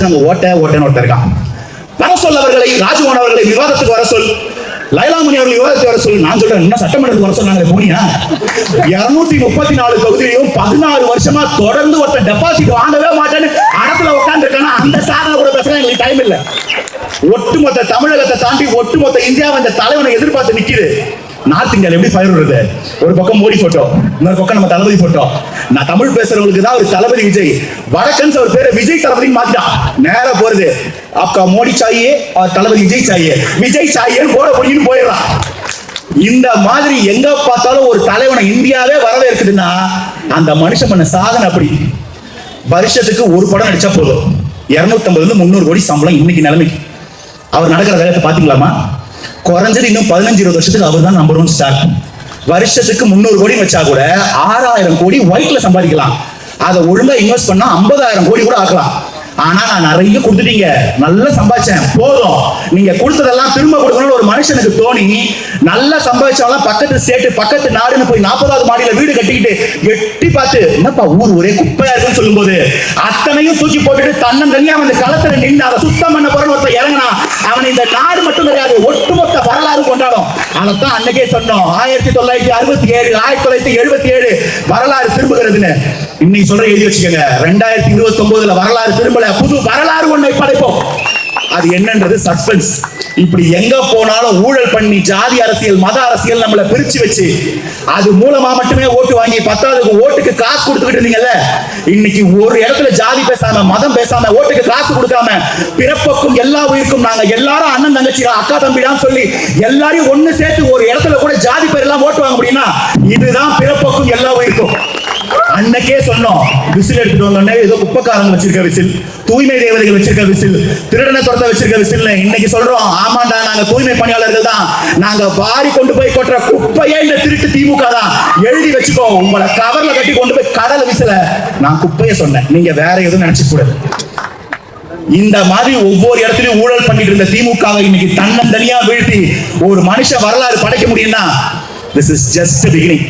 நம்ம ஓட்டன்னு ஒருத்தர் இருக்கான். வர சொல் அவர்களை, ராஜ்மோகன் அவர்களை விவாதத்துக்கு வர சொல், லைலாமணி அவர்கள் விவாதத்துக்கு வர சொல்லி. நான் சொல்றேன், என்ன சட்டமன்றத்துக்கு வர சொன்னாங்க போனியா? 234 தொகுதியிலும் 16 வருஷமா தொடர்ந்து ஒருத்தர் டெபாசிட் வாங்கவே மாட்டேன்னு இடத்துல உட்கார்ந்து இருக்கானா, அந்த சாதனை கூட பேசுறேன். எங்களுக்கு டைம் இல்ல. ஒட்டுமொத்த தமிழகத்தை தாண்டி ஒட்டுமொத்த இந்தியாவை அந்த தலைவனை எதிர்பார்த்து நிக்குது. நார்த் இந்தியாவில் எப்படி ஃபயர் வருது? ஒரு பக்கம் மோடி போட்டோ, இன்னொரு பக்கம் நம்ம தளபதி போட்டோ. நான் தமிழ் பேசுறவங்களுக்கு தான் ஒரு தளபதி விஜய், வடக்கன்ஸ் அவர் பேரை விஜய் தளபதின்னு மாத்திட்டான். நேரா போறது அப்பா மோடி சாயே தளபதி விஜய் சாயே, விஜய் சாயே போட முடியும்னு போயிடறான். இந்த மாதிரி எங்க பார்த்தாலும் ஒரு தலைவனை இந்தியாவே வரவேற்குதுன்னா அந்த மனுஷன் பண்ண சாதனை அப்படி. வருஷத்துக்கு ஒரு படம் நடிச்சா போதும் 250 300 கோடி சம்பளம். இன்னைக்கு நிலைமைக்கு அவர் நடக்கிற வேலையை பாத்தீங்களாமா? குறைஞ்சது இன்னும் 15-20 வருஷத்துக்கு அவர் தான் நம்பர் 1 ஸ்டார். வருஷத்துக்கு 300 கோடி வச்சா கூட 6000 கோடி ஒயிட்ல சம்பாதிக்கலாம். அதை ஒழுங்கா இன்வெஸ்ட் பண்ணா 50,000 கோடி கூட ஆக்கலாம். ஆனா நான் நிறைய கொடுத்துட்டீங்க, நல்லா சம்பாதிச்சேன், போதும், நீங்க கொடுத்ததெல்லாம் திரும்ப கொடுக்கணும்னு ஒரு மனுஷனுக்கு தோணி நல்லா சம்பாதிச்சாலும் பக்கத்து ஸ்டேட் பக்கத்து நாடுன்னு போய் 40வது மாடியில வீடு கட்டிக்கிட்டு எட்டி பார்த்து என்னப்பா ஊர் ஒரே குப்பையா இருக்குன்னு சொல்லும் போது அத்தனையும் தூக்கி போட்டுட்டு தன்னந்தனியா வந்து களத்துல நின்று அதை சுத்தம் பண்ண போறன்னு ஒருத்தர் இறங்கினா அவன் இந்த நாடு மட்டும் கிடையாது, ஒட்டுமொத்த வரலாறு கொண்டாடும். அதைத்தான் அன்னைக்கே சொன்னோம், 1967 1977 வரலாறு திரும்புகிறதுன்னு. இன்னைக்கு சொல்ற எழுதி வச்சுக்கோங்க, 2029 வரலாறு திரும்பல, புது வரலாறு ஒன்றை படைப்போம். அது என்னன்றது சஸ்பென்ஸ். இப்படி எங்க போனாலும் ஊழல் பண்ணி ஜாதி அரசியல் மத அரசியல் நம்மளை பிரிச்சு வச்சு அது மூலமா மட்டுமே ஓட்டு வாங்கி 10வது ஓட்டுக்கு காசு கொடுத்துக்கிட்டு இருந்தீங்கல்ல, இன்னைக்கு ஒரு இடத்துல ஜாதி பேசாம மதம் பேசாம ஓட்டுக்கு காசு கொடுக்காம பிறப்புக்கும் எல்லா உயிருக்கும் நாங்க எல்லாரும் அண்ணன் தங்கச்சி அக்கா தம்பிடான்னு சொல்லி எல்லாரையும் ஒண்ணு சேர்த்து ஒரு இடத்துல கூட ஜாதி பேர் எல்லாம் ஓட்டு வாங்க முடியும்னா இதுதான் பிறப்புக்கும் எல்லா உயிருக்கும். அன்னைக்கே சொன்னோம், விசில் எடுத்துட்டு வந்தோடனே ஏதோ குப்பைக்காரங்க வச்சிருக்க விசில், தூய்மை தேவதைகள் வச்சிருக்க விசில், திருடனை துரத்த வச்சிருக்க விசில். இன்னைக்கு சொல்றோம், ஆமாண்டா நாங்க தூய்மை பணியாளர்கள் தான், நாங்க வாரி கொண்டு போய் கொட்டுற குப்பையே இந்த திருட்டு திமுக தான், எழுதி வச்சுக்கோ, உங்களை கவர்ல கட்டி கொண்டு போய் கடலை விசில. நான் குப்பையை சொன்னேன், நீங்க வேற எதுவும் நினைச்சு கூடாது. இந்த மாதிரி ஒவ்வொரு இடத்துலயும் ஊழல் பண்ணிட்டு இருந்த திமுகவை இன்னைக்கு தன்னந்தனியா வீழ்த்தி ஒரு மனுஷ வரலாறு படைக்க முடியும்னா this is just the beginning.